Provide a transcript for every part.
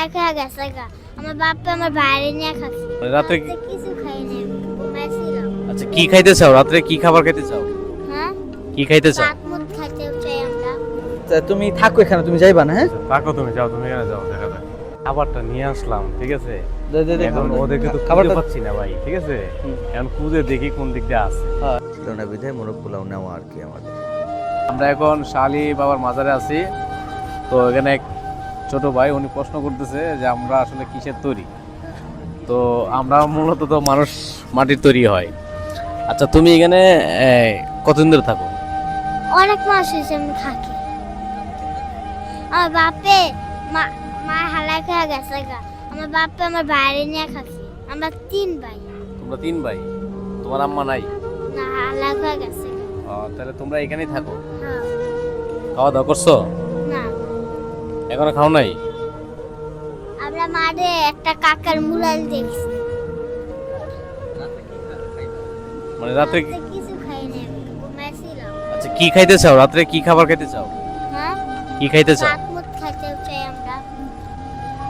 হালাই খাওয়া গেছে গা। আমার বাপে আমার বাইরে নিয়ে খাচ্ছে। রাতে কিছু খাইনি, ঘুমাইছিলাম। আচ্ছা কি খাইতে চাও? রাত্রে কি খাবার খাইতে চাও? হ্যাঁ, কি খাইতে চাও? ভাত মুত খাইতে চাই আমরা। তা তুমি থাকো এখানে, তুমি যাইবা না? হ্যাঁ, থাকো, তুমি যাও, তুমি এখানে যাও, দেখা যাক। খাবারটা নিয়ে আসলাম, ঠিক আছে। দে দে দে এখন ওদেরকে তো খাবারটা খাবারটা পাচ্ছি না ভাই, ঠিক আছে। এখন খুঁজে দেখি কোন দিক দিয়ে আছে। ছিল না বিধায় মোরগ পোলাও নেওয়া আর কি আমাদের। আমরা এখন শালি বাবার মাজারে আছি। তো এখানে এক ছোট ভাই উনি প্রশ্ন করতেছে যে আমরা আসলে কিসের তৈরি। তো আমরা মূলত তো মানুষ মাটির তৈরি হয়। আচ্ছা তুমি এখানে কতদিন ধরে থাকো? অনেক মাস হয়েছে আমি থাকি। আমার বাপে মা হালাই খাওয়া গেছে গা। আমার বাপে আমার বাইরে নিয়ে খাচ্ছে। আমরা 3 ভাই। তোমরা 3 ভাই, তোমার আম্মা নাই? না, হালাই খাওয়া গেছে গা। তাহলে তোমরা এখানেই থাকো। হ্যাঁ, খাওয়া দাওয়া করছো? না, এখনো খাও নাই? আমরা মাঠে একটা কাকার মুলাল দেখছি। মানে রাতে রাতে কিছু খাইনি, ঘুমাইছিলাম। আচ্ছা কি খাইতে চাও? রাত্রে কি খাবার খাইতে চাও? হ্যাঁ, কি খাইতে চাও? ভাত মুত খাইতে চাই আমরা।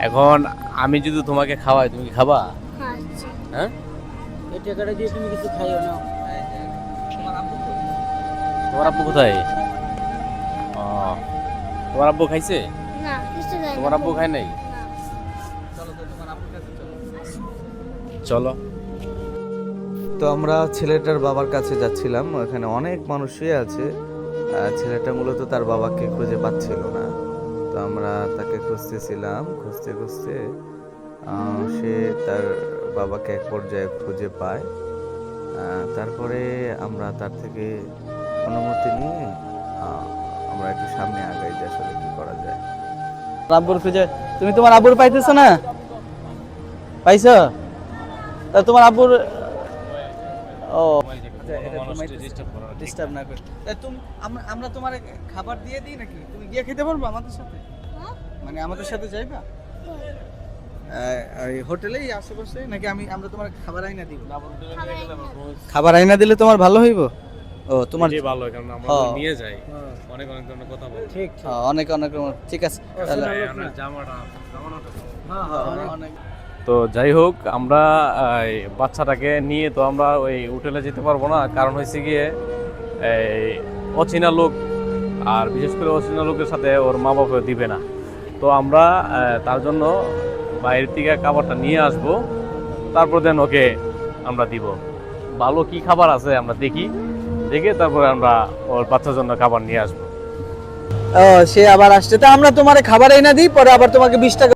এখন আমি যদি তোমাকে খাওয়াই, তুমি কি খাবা? আচ্ছা, হ্যাঁ, এই টাকাটা দিয়ে তুমি কিছু খাইও না। তোমার আব্বু কোথায়? তোমার আব্বু খাইছে? না, কিছু খাইনি। তোমার আব্বু খায় নাই? না। চলো। তো আমরা ছেলেটার বাবার কাছে যাচ্ছিলাম, ওখানে অনেক মানুষই আছে। ছেলেটা মূলত তার বাবাকে খুঁজে পাচ্ছিল না। তো আমরা তাকে খুঁজতেছিলাম, খুঁজতে খুঁজতে সে তার বাবাকে এক পর্যায়ে খুঁজে পায়। তারপরে আমরা তার থেকে অনুমতি নিয়ে আমরা একটু সামনে আগাই যে আসলে কি করা যায়। আব্বুর খুঁজে তুমি তোমার আব্বুর পাইতেছো না? পাইছো? তা তোমার আব্বুর ডিস্টার্ব না করে তুমি আমরা তোমার খাবার দিয়ে দিই নাকি? তুমি গিয়ে খেতে পারবে আমাদের সাথে? মানে আমাদের সাথে যাইবা এই হোটেলেই আশেপাশে নাকি? আমরা তোমার খাবার আইনা দিব। খাবার আইনা দিলে তোমার ভালো হইব? ও তোমার যে ভালো, কারণ আমরা হ্যাঁ। নিয়ে যাই অনেক অনেক ধরনের কথা বলি। ঠিক অনেক অনেক ঠিক আছে তাহলে আমরা জামাটা অনেক তো যাই হোক, আমরা এই বাচ্চাটাকে নিয়ে তো আমরা ওই হোটেলে যেতে পারবো না। কারণ হয়েছে গিয়ে এই অচেনা লোক, আর বিশেষ করে অচেনা লোকের সাথে ওর মা বাবা দিবে না। তো আমরা তার জন্য বাইরের থেকে খাবারটা নিয়ে আসবো, তারপর দেন ওকে আমরা দিব। ভালো কি খাবার আছে আমরা দেখি, দেখে তারপরে আমরা ওর বাচ্চার জন্য খাবার নিয়ে আসবো। সে আবার আসছে, তা আমরা তোমার খাবার এনে দিই, পরে আবার তোমাকে 20 টাকা